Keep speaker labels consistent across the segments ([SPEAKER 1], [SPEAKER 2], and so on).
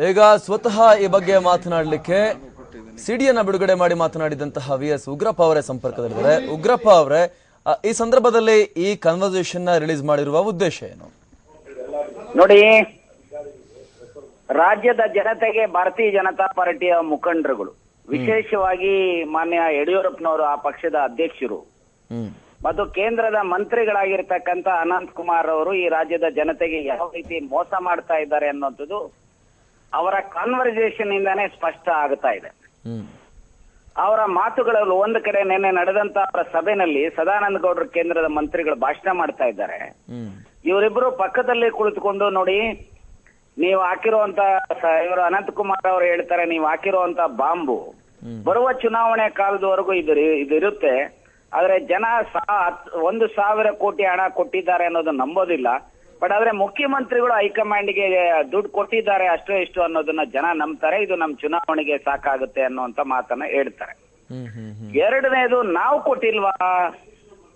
[SPEAKER 1] ಈಗ ಸ್ವತಃ ಈ ಬಗ್ಗೆ ಮಾತನಾಡಲಿಕ್ಕೆ ಸಿಡಿಯನ್ನ ಬಿಡುಗಡೆ ಮಾಡಿ ಮಾತನಾಡಿದಂತಹ ವಿ.ಎಸ್. ಉಗ್ರಪ್ಪ ಅವರೇ ಸಂಪರ್ಕದಲ್ಲಿದ್ದಾರೆ. ಉಗ್ರಪ್ಪ ಅವರೇ, ಈ ಸಂದರ್ಭದಲ್ಲಿ ಈ ಕನ್ವರ್ಸೇಷನ್ ನ ರಿಲೀಸ್ ಮಾಡಿರುವ ಉದ್ದೇಶ ಏನು?
[SPEAKER 2] ನೋಡಿ, ರಾಜ್ಯದ ಜನತೆಗೆ ಭಾರತೀಯ ಜನತಾ ಪಾರ್ಟಿಯ ಮುಖಂಡರುಗಳು, ವಿಶೇಷವಾಗಿ ಮಾನ್ಯ ಯಡಿಯೂರಪ್ಪನವರು, ಆ ಪಕ್ಷದ ಅಧ್ಯಕ್ಷರು ಮತ್ತು ಕೇಂದ್ರದ ಮಂತ್ರಿಗಳಾಗಿರ್ತಕ್ಕಂಥ ಅನಂತ್ ಕುಮಾರ್ ಅವರು ಈ ರಾಜ್ಯದ ಜನತೆಗೆ ಯಾವ ರೀತಿ ಮೋಸ ಮಾಡ್ತಾ ಇದ್ದಾರೆ ಅನ್ನೋಂಥದ್ದು ಅವರ ಕಾನ್ವರ್ಸೇಷನ್ ಇಂದಾನೇ ಸ್ಪಷ್ಟ ಆಗ್ತಾ ಇದೆ. ಅವರ ಮಾತುಗಳಲ್ಲಿ ಒಂದು ಕಡೆ ನಿನ್ನೆ ನಡೆದಂತ ಅವರ ಸಭೆಯಲ್ಲಿ ಸದಾನಂದ ಗೌಡರು ಕೇಂದ್ರದ ಮಂತ್ರಿಗಳು ಭಾಷಣ ಮಾಡ್ತಾ ಇದ್ದಾರೆ. ಇವರಿಬ್ರು ಪಕ್ಕದಲ್ಲಿ ಕುಳಿತುಕೊಂಡು, ನೋಡಿ ನೀವು ಹಾಕಿರುವಂತ, ಇವರು ಅನಂತ್ ಕುಮಾರ್ ಅವರು ಹೇಳ್ತಾರೆ, ನೀವು ಹಾಕಿರುವಂತ ಬಾಂಬು ಬರುವ ಚುನಾವಣೆ ಕಾಲದವರೆಗೂ ಇದಿರುತ್ತೆ, ಆದ್ರೆ ಜನ 1,000 ಕೋಟಿ ಹಣ ಕೊಟ್ಟಿದ್ದಾರೆ ಅನ್ನೋದು ನಂಬೋದಿಲ್ಲ. ಬಟ್ ಆದ್ರೆ ಮುಖ್ಯಮಂತ್ರಿಗಳು ಹೈಕಮಾಂಡ್ಗೆ ದುಡ್ಡು ಕೊಟ್ಟಿದ್ದಾರೆ ಅಷ್ಟೋ ಇಷ್ಟು ಅನ್ನೋದನ್ನ ಜನ ನಂಬ್ತಾರೆ, ಇದು ನಮ್ ಚುನಾವಣೆಗೆ ಸಾಕಾಗುತ್ತೆ ಅನ್ನುವಂತ ಮಾತನ್ನ ಹೇಳ್ತಾರೆ. ಎರಡನೇದು, ನಾವು ಕೊಟ್ಟಿಲ್ವಾ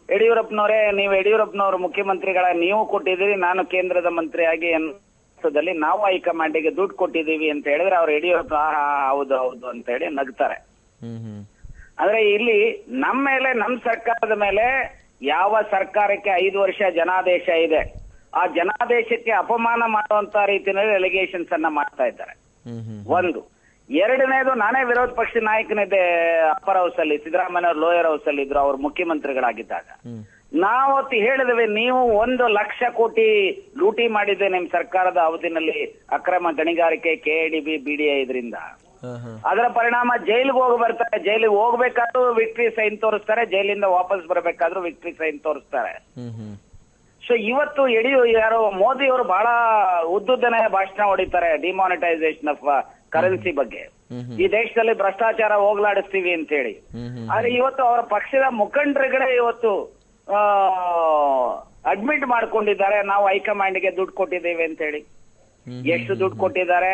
[SPEAKER 2] ಯಡಿಯೂರಪ್ಪನವರೇ, ನೀವು ಯಡಿಯೂರಪ್ಪನವರು ಮುಖ್ಯಮಂತ್ರಿಗಳ ನೀವು ಕೊಟ್ಟಿದ್ದೀರಿ, ನಾನು ಕೇಂದ್ರದ ಮಂತ್ರಿಯಾಗಿ ನಾವು ಹೈಕಮಾಂಡ್ಗೆ ದುಡ್ಡು ಕೊಟ್ಟಿದ್ದೀವಿ ಅಂತ ಹೇಳಿದ್ರೆ ಅವ್ರು ಯಡಿಯೂರಪ್ಪ ಹೌದು ಹೌದು ಅಂತ ಹೇಳಿ ನಗ್ತಾರೆ. ಆದ್ರೆ ಇಲ್ಲಿ ನಮ್ಮ ಮೇಲೆ, ನಮ್ಮ ಸರ್ಕಾರದ ಮೇಲೆ, ಯಾವ ಸರ್ಕಾರಕ್ಕೆ 5 ವರ್ಷ ಜನಾದೇಶ ಇದೆ, ಆ ಜನಾದೇಶಕ್ಕೆ ಅಪಮಾನ ಮಾಡುವಂತ ರೀತಿಯಲ್ಲಿ ಎಲಿಗೇಷನ್ಸ್ ಅನ್ನ ಮಾಡ್ತಾ ಇದ್ದಾರೆ. ಒಂದು. ಎರಡನೇದು, ನಾನೇ ವಿರೋಧ ಪಕ್ಷ ನಾಯಕನಿದ್ದೆ ಅಪ್ಪರ್ ಹೌಸ್ ಅಲ್ಲಿ, ಸಿದ್ದರಾಮಯ್ಯ ಲೋಯರ್ ಹೌಸ್ ಅಲ್ಲಿ ಇದ್ರು ಅವ್ರು ಮುಖ್ಯಮಂತ್ರಿಗಳಾಗಿದ್ದಾಗ. ನಾವತ್ತು ಹೇಳಿದ್ವಿ, ನೀವು 1,00,000 ಕೋಟಿ ಲೂಟಿ ಮಾಡಿದೆ ನಿಮ್ ಸರ್ಕಾರದ ಅವಧಿನಲ್ಲಿ, ಅಕ್ರಮ ಗಣಿಗಾರಿಕೆ, KIDB, BDI ಇದರಿಂದ. ಅದರ ಪರಿಣಾಮ ಜೈಲಿಗೆ ಹೋಗಿ ಬರ್ತಾರೆ, ಜೈಲಿಗೆ ಹೋಗ್ಬೇಕಾದ್ರೂ ವಿಕ್ಟ್ರಿ ಸೈನ್ ತೋರಿಸ್ತಾರೆ, ಜೈಲಿಂದ ವಾಪಸ್ ಬರ್ಬೇಕಾದ್ರೂ ವಿಕ್ಟ್ರಿ ಸೈನ್ ತೋರಿಸ್ತಾರೆ. ಸೊ ಇವತ್ತು ಯಾರು ಮೋದಿ ಅವರು ಬಹಳ ಉದ್ದುದ್ದನೆ ಭಾಷಣ ಹೊಡಿತಾರೆ ಡಿಮಾನಿಟೈಸೇಷನ್ ಆಫ್ ಕರೆನ್ಸಿ ಬಗ್ಗೆ, ಈ ದೇಶದಲ್ಲಿ ಭ್ರಷ್ಟಾಚಾರ ಹೋಗ್ಲಾಡಿಸ್ತೀವಿ ಅಂತ ಹೇಳಿ. ಆದ್ರೆ ಇವತ್ತು ಅವರ ಪಕ್ಷದ ಮುಖಂಡರುಗಳೇ ಇವತ್ತು ಅಡ್ಮಿಟ್ ಮಾಡ್ಕೊಂಡಿದ್ದಾರೆ, ನಾವು ಹೈಕಮಾಂಡ್ಗೆ ದುಡ್ಡು ಕೊಟ್ಟಿದ್ದೇವೆ ಅಂತ ಹೇಳಿ. ಎಷ್ಟು ದುಡ್ಡು ಕೊಟ್ಟಿದ್ದಾರೆ?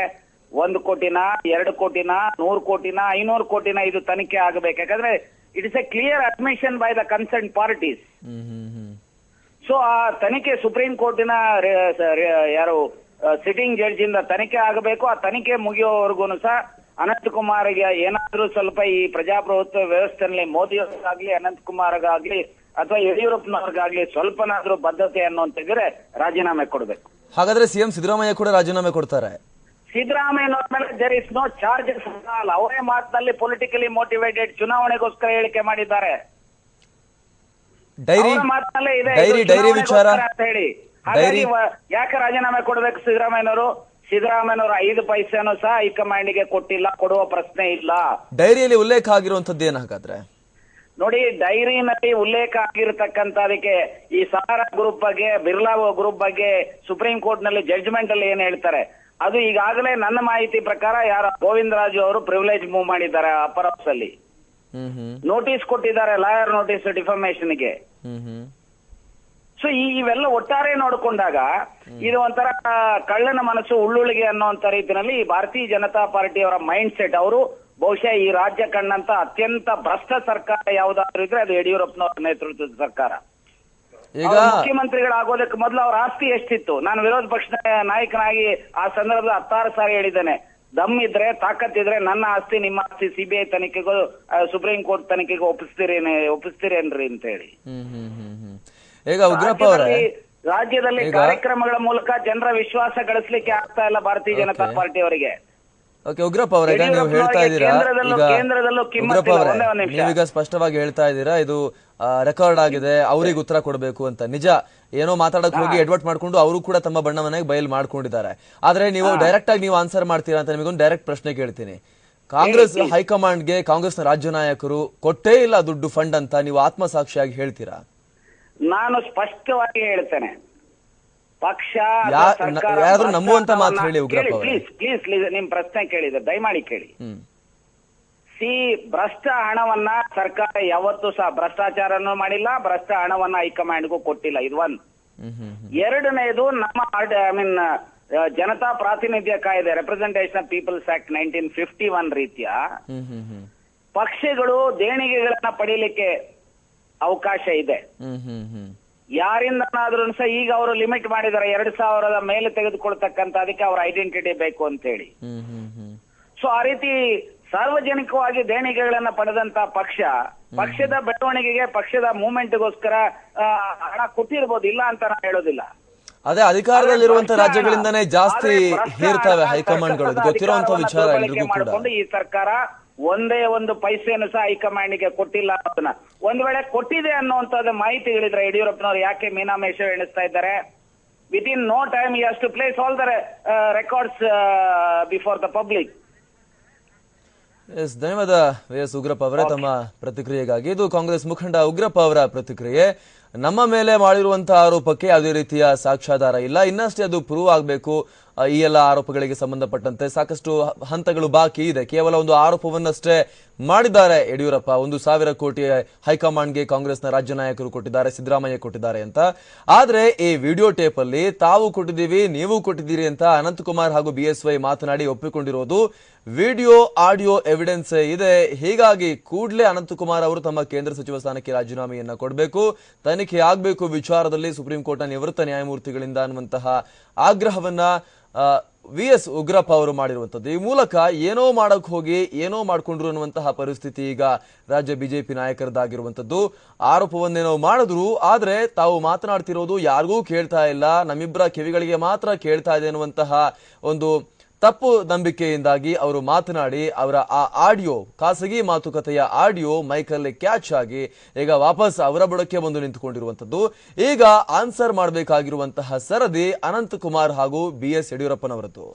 [SPEAKER 2] 1 ಕೋಟಿನ, 2 ಕೋಟಿನ, 100 ಕೋಟಿನ, 500 ಕೋಟಿನ? ಇದು ತನಿಖೆ ಆಗಬೇಕು. ಯಾಕಂದ್ರೆ it is A clear admission by the concern parties. So ಆ ತನಿಖೆ ಸುಪ್ರೀಂ ಕೋರ್ಟಿನ ಯಾರು ಸಿಟ್ಟಿಂಗ್ ಜಡ್ಜ್ ಇಂದ ತನಿಖೆ ಆಗಬೇಕು. ಆ ತನಿಖೆ ಮುಗಿಯೋವರೆಗೂ ಸಹ ಅನಂತ್ ಕುಮಾರ್ಗೆ ಏನಾದ್ರೂ ಸ್ವಲ್ಪ ಈ ಪ್ರಜಾಪ್ರಭುತ್ವ ವ್ಯವಸ್ಥೆಯಲ್ಲಿ ಮೋದಿ ಅವ್ರಿಗಾಗ್ಲಿ, ಅನಂತ್ ಕುಮಾರ್ಗಾಗ್ಲಿ ಅಥವಾ ಯಡಿಯೂರಪ್ಪನವ್ರಿಗಾಗ್ಲಿ ಸ್ವಲ್ಪನಾದ್ರೂ ಬದ್ಧತೆ ಅನ್ನೋಂತಿದ್ರೆ ರಾಜೀನಾಮೆ ಕೊಡ್ಬೇಕು.
[SPEAKER 1] ಹಾಗಾದ್ರೆ ಸಿಎಂ ಸಿದ್ದರಾಮಯ್ಯ ಕೂಡ ರಾಜೀನಾಮೆ ಕೊಡ್ತಾರೆ?
[SPEAKER 2] ಸಿದ್ದರಾಮಯ್ಯನವ್ರ ಮೇಲೆ ದೇರ್ ಇಸ್ ನೋ ಚಾರ್ಜಸ್. ಅವರೇ ಮಾತಿನಲ್ಲಿ ಪೊಲಿಟಿಕಲಿ ಮೋಟಿವೇಟೆಡ್ ಚುನಾವಣೆಗೋಸ್ಕರ ಹೇಳಿಕೆ ಮಾಡಿದ್ದಾರೆ. ಮಾತಿನಲ್ಲೇ ಇದೆ ಅಂತ ಹೇಳಿ. ಹಾಗಾಗಿ ಯಾಕೆ ರಾಜೀನಾಮೆ ಕೊಡ್ಬೇಕು ಸಿದ್ದರಾಮಯ್ಯನವರು? ಸಿದ್ದರಾಮಯ್ಯನವರು 5 ಪೈಸೆನೂ ಸಹ ಹೈಕಮಾಂಡ್ಗೆ ಕೊಟ್ಟಿಲ್ಲ, ಕೊಡುವ ಪ್ರಶ್ನೆ ಇಲ್ಲ.
[SPEAKER 1] ಡೈರಿಯಲ್ಲಿ ಉಲ್ಲೇಖ ಆಗಿರುವಂತದ್ದು ಏನು ಹಾಗಾದ್ರೆ?
[SPEAKER 2] ನೋಡಿ, ಡೈರಿನಲ್ಲಿ ಉಲ್ಲೇಖ ಆಗಿರತಕ್ಕಂತದಕ್ಕೆ ಈ ಸಹಾರಾ ಗ್ರೂಪ್ ಬಗ್ಗೆ, ಬಿರ್ಲಾ ಗ್ರೂಪ್ ಬಗ್ಗೆ ಸುಪ್ರೀಂ ಕೋರ್ಟ್ ನಲ್ಲಿ ಜಡ್ಜ್ಮೆಂಟ್ ಅಲ್ಲಿ ಏನ್ ಹೇಳ್ತಾರೆ, ಅದು ಈಗಾಗಲೇ ನನ್ನ ಮಾಹಿತಿ ಪ್ರಕಾರ ಯಾರು ಗೋವಿಂದರಾಜು ಅವರು ಪ್ರಿವಿಲೇಜ್ ಮೂವ್ ಮಾಡಿದ್ದಾರೆ ಅಪ್ಪರ್ ಹೌಸ್ ಅಲ್ಲಿ, ನೋಟಿಸ್ ಕೊಟ್ಟಿದ್ದಾರೆ, ಲಾಯರ್ ನೋಟಿಸ್ ಡಿಫಾಮೇಷನ್ಗೆ. ಸೊ ಇವೆಲ್ಲ ಒಟ್ಟಾರೆ ನೋಡಿಕೊಂಡಾಗ ಇದು ಒಂಥರ ಕಳ್ಳನ ಮನಸ್ಸು ಉಳ್ಳುಳಿಗೆ ಅನ್ನೋಂತ ರೀತಿಯಲ್ಲಿ ಭಾರತೀಯ ಜನತಾ ಪಾರ್ಟಿಯವರ ಮೈಂಡ್ ಸೆಟ್. ಅವರು ಬಹುಶಃ ಈ ರಾಜ್ಯ ಕಂಡಂತ ಅತ್ಯಂತ ಭ್ರಷ್ಟ ಸರ್ಕಾರ ಯಾವ್ದಾದ್ರು ಇದ್ರೆ ಅದು ಯಡಿಯೂರಪ್ಪನವರ ನೇತೃತ್ವದ ಸರ್ಕಾರ. ಮುಖ್ಯಮಂತ್ರಿಗಳಾಗೋದಕ್ಕೆ ಮೊದಲು ಅವ್ರ ಆಸ್ತಿ ಎಷ್ಟಿತ್ತು? ನಾನು ವಿರೋಧ ಪಕ್ಷ ನಾಯಕನಾಗಿ ಆ ಸಂದರ್ಭದಲ್ಲಿ 16 ಸಾರಿ ಹೇಳಿದ್ದೇನೆ, ದಮ್ ಇದ್ರೆ, ತಾಕತ್ತಿದ್ರೆ ನನ್ನ ಆಸ್ತಿ ನಿಮ್ಮ ಆಸ್ತಿ CBI ತನಿಖೆಗೂ ಸುಪ್ರೀಂ ಕೋರ್ಟ್ ತನಿಖೆಗೂ ಒಪ್ಪಿಸ್ತೀರೇನ್ರಿ ಅಂತ ಹೇಳಿ.
[SPEAKER 1] ಈಗ ಉಗ್ರಪ್ಪ ಅವರೇ,
[SPEAKER 2] ರಾಜ್ಯದಲ್ಲಿ ಕಾರ್ಯಕ್ರಮಗಳ ಮೂಲಕ ಜನರ ವಿಶ್ವಾಸ ಗಳಿಸಲಿಕ್ಕೆ ಆಗ್ತಾ ಇಲ್ಲ ಭಾರತೀಯ ಜನತಾ ಪಾರ್ಟಿ ಅವರಿಗೆ.
[SPEAKER 1] ಉಗ್ರಪ್ಪ ಅವರೇ, ನೀವು ಹೇಳ್ತಾ ಇದ್ದೀರಾ, ಉಗ್ರಪ್ಪ ಅವರೇ ನೀವೀಗ ಸ್ಪಷ್ಟವಾಗಿ ಹೇಳ್ತಾ ಇದ್ದೀರಾ ಇದು ರೆಕಾರ್ಡ್ ಆಗಿದೆ, ಅವ್ರಿಗೆ ಉತ್ತರ ಕೊಡಬೇಕು ಅಂತ. ನಿಜ, ಏನೋ ಮಾತಾಡಕ್ ಹೋಗಿ ಎಡ್ವರ್ಟ್ ಮಾಡ್ಕೊಂಡು ಅವರು ಕೂಡ ತಮ್ಮ ಬಣ್ಣ ಮನೆಗೆ ಬಯಲು ಮಾಡ್ಕೊಂಡಿದ್ದಾರೆ. ಆದ್ರೆ ನೀವು ಡೈರೆಕ್ಟ್ ಆಗಿ ನೀವು ಆನ್ಸರ್ ಮಾಡ್ತೀರಾ ಅಂತ ನಿಮಗೊಂದು ಡೈರೆಕ್ಟ್ ಪ್ರಶ್ನೆ ಕೇಳ್ತೀನಿ. ಕಾಂಗ್ರೆಸ್ ಹೈಕಮಾಂಡ್ಗೆ ಕಾಂಗ್ರೆಸ್ನ ರಾಜ್ಯ ನಾಯಕರು ಕೊಟ್ಟೇ ಇಲ್ಲ ದುಡ್ಡು ಫಂಡ್ ಅಂತ ನೀವು ಆತ್ಮಸಾಕ್ಷಿಯಾಗಿ ಹೇಳ್ತೀರಾ?
[SPEAKER 2] ನಾನು ಸ್ಪಷ್ಟವಾಗಿ ಹೇಳ್ತೇನೆ, ಪಕ್ಷ
[SPEAKER 1] ಯಾರಾದ್ರೂ ನಂಬುವಂತ ಮಾತು ಹೇಳಿ ಉಗ್ರಪ್ಪ ಅವರೇ.
[SPEAKER 2] ಪ್ಲೀಸ್ ನಿಮ್ ಪ್ರಶ್ನೆ ಕೇಳಿದ್ರೆ ದಯಮಾಡಿ ಕೇಳಿ. ಭ್ರಷ್ಟ ಹಣವನ್ನ ಸರ್ಕಾರ ಯಾವತ್ತೂ ಸಹ ಭ್ರಷ್ಟಾಚಾರನೂ ಮಾಡಿಲ್ಲ, ಭ್ರಷ್ಟ ಹಣವನ್ನ ಹೈಕಮಾಂಡ್ಗೂ ಕೊಟ್ಟಿಲ್ಲ. ಇದು ಒಂದು. ಎರಡನೇದು, ನಮ್ಮ ಜನತಾ ಪ್ರಾತಿನಿಧ್ಯ ಕಾಯ್ದೆ, ರೆಪ್ರೆಸೆಂಟೇಷನ್ ಆಫ್ ಪೀಪಲ್ಸ್ ಆಕ್ಟ್ 1951 ರೀತಿಯ ಪಕ್ಷಗಳು ದೇಣಿಗೆಗಳನ್ನ ಪಡೀಲಿಕ್ಕೆ ಅವಕಾಶ ಇದೆ. ಯಾರಿಂದನಾದ್ರೂ ಸಹ ಈಗ ಅವರು ಲಿಮಿಟ್ ಮಾಡಿದ್ದಾರೆ 2,000 ಮೇಲೆ ತೆಗೆದುಕೊಳ್ತಕ್ಕಂತ, ಅದಕ್ಕೆ ಅವರ ಐಡೆಂಟಿಟಿ ಬೇಕು ಅಂತ ಹೇಳಿ. ಸೊ ಆ ರೀತಿ ಸಾರ್ವಜನಿಕವಾಗಿ ದೇಣಿಗೆಗಳನ್ನ ಪಡೆದಂತ ಪಕ್ಷದ ಬೆಳವಣಿಗೆಗೆ, ಪಕ್ಷದ ಮೂವ್ಮೆಂಟ್ಗೋಸ್ಕರ ಹಣ ಕೊಟ್ಟಿರ್ಬೋದು, ಇಲ್ಲ ಅಂತ ನಾನು ಹೇಳೋದಿಲ್ಲ.
[SPEAKER 1] ಅದೇ ಅಧಿಕಾರದಲ್ಲಿರುವಂತಹ ರಾಜ್ಯಗಳಿಂದನೇ ಜಾಸ್ತಿ ಹೇರ್ತವೆ ಹೈಕಮಾಂಡ್ಗಳು, ಗೊತ್ತಿರುವಂತಹ ವಿಚಾರ ಎಲ್ರಿಗೂ ಕೂಡ.
[SPEAKER 2] ಈ ಸರ್ಕಾರ ಒಂದೇ ಒಂದು ಪೈಸೆಯನ್ನು ಸಹ ಹೈಕಮಾಂಡ್ಗೆ ಕೊಟ್ಟಿಲ್ಲ ಅನ್ನೋದನ್ನ, ಒಂದ್ ವೇಳೆ ಕೊಟ್ಟಿದೆ ಅನ್ನುವಂಥದ್ದು ಮಾಹಿತಿಗಳಿದ್ರೆ ಯಡಿಯೂರಪ್ಪನವರು ಯಾಕೆ ಮೀನಾಮೇಷ ಎಣಿಸ್ತಾ ಇದ್ದಾರೆ? Within no time he has to place all the records before the public.
[SPEAKER 1] Yes, ಧನ್ಯವಾದ ವಿ.ಎಸ್. ಉಗ್ರಪ್ಪ ಅವರೇ ತಮ್ಮ ಪ್ರತಿಕ್ರಿಯೆಗಾಗಿ. ಇದು ಕಾಂಗ್ರೆಸ್ ಮುಖಂಡ ಉಗ್ರಪ್ಪ ಅವರ ಪ್ರತಿಕ್ರಿಯೆ. ನಮ್ಮ ಮೇಲೆ ಮಾಡಿರುವಂತಹ ಆರೋಪಕ್ಕೆ ಯಾವುದೇ ರೀತಿಯ ಸಾಕ್ಷ್ಯಾಧಾರ ಇಲ್ಲ, ಇನ್ನಷ್ಟೇ ಅದು ಪ್ರೂವ್ ಆಗಬೇಕು. ಈ ಎಲ್ಲ ಆರೋಪಗಳಿಗೆ ಸಂಬಂಧಪಟ್ಟಂತೆ ಸಾಕಷ್ಟು ಹಂತಗಳು ಬಾಕಿ ಇದೆ. ಕೇವಲ ಒಂದು ಆರೋಪವನ್ನಷ್ಟೇ ಮಾಡಿದ್ದಾರೆ ಯಡಿಯೂರಪ್ಪ. 1,000 ಕೋಟಿ ಹೈಕಮಾಂಡ್ಗೆ ಕಾಂಗ್ರೆಸ್ನ ರಾಜ್ಯ ನಾಯಕರು ಕೊಟ್ಟಿದ್ದಾರೆ, ಸಿದ್ದರಾಮಯ್ಯ ಕೊಟ್ಟಿದ್ದಾರೆ ಅಂತ. ಆದ್ರೆ ಈ ವಿಡಿಯೋ ಟೇಪ್ ಅಲ್ಲಿ ತಾವು ಕೊಟ್ಟಿದ್ದೀವಿ, ನೀವು ಕೊಟ್ಟಿದ್ದೀರಿ ಅಂತ ಅನಂತಕುಮಾರ್ ಹಾಗೂ BSY ಮಾತನಾಡಿ ಒಪ್ಪಿಕೊಂಡಿರೋದು ವಿಡಿಯೋ ಆಡಿಯೋ ಎವಿಡೆನ್ಸ್ ಇದೆ. ಹೀಗಾಗಿ ಕೂಡಲೇ ಅನಂತಕುಮಾರ್ ಅವರು ತಮ್ಮ ಕೇಂದ್ರ ಸಚಿವ ಸ್ಥಾನಕ್ಕೆ ರಾಜೀನಾಮೆಯನ್ನ ಕೊಡಬೇಕು, ತನಿಖೆ ಆಗಬೇಕು ವಿಚಾರದಲ್ಲಿ ಸುಪ್ರೀಂ ಕೋರ್ಟ್ನ ನಿವೃತ್ತ ನ್ಯಾಯಮೂರ್ತಿಗಳಿಂದ ಅನ್ನುವಂತಹ ಆಗ್ರಹವನ್ನ ವಿ.ಎಸ್. ಉಗ್ರಪ್ಪ ಅವರು ಮಾಡಿರುವಂತದ್ದು. ಈ ಮೂಲಕ ಏನೋ ಮಾಡಕ್ ಹೋಗಿ ಏನೋ ಮಾಡ್ಕೊಂಡ್ರು ಅನ್ನುವಂತಹ ಪರಿಸ್ಥಿತಿ ಈಗ ರಾಜ್ಯ ಬಿಜೆಪಿ ನಾಯಕರದಾಗಿರುವಂತದ್ದು. ಆರೋಪವನ್ನೇನೋ ಮಾಡಿದ್ರು, ಆದ್ರೆ ತಾವು ಮಾತನಾಡ್ತಿರೋದು ಯಾರಿಗೂ ಕೇಳ್ತಾ ಇಲ್ಲ, ನಮ್ಮಿಬ್ಬರ ಕಿವಿಗಳಿಗೆ ಮಾತ್ರ ಕೇಳ್ತಾ ಇದೆ ಅನ್ನುವಂತಹ ಒಂದು ತಪ್ಪು ನಂಬಿಕೆಯಿಂದಾಗಿ ಅವರು ಮಾತನಾಡಿ ಅವರ ಆ ಆಡಿಯೋ, ಖಾಸಗಿ ಮಾತುಕತೆಯ ಆಡಿಯೋ ಮೈಕಲ್ಲಿ ಕ್ಯಾಚ್ ಆಗಿ ಈಗ ವಾಪಸ್ ಅವರ ಬುಡಕ್ಕೆ ಬಂದು ನಿಂತುಕೊಂಡಿರುವಂತದ್ದು. ಈಗ ಆನ್ಸರ್ ಮಾಡಬೇಕಾಗಿರುವಂತಹ ಸರದಿ ಅನಂತಕುಮಾರ್ ಹಾಗೂ BS ಯಡಿಯೂರಪ್ಪನವರದ್ದು.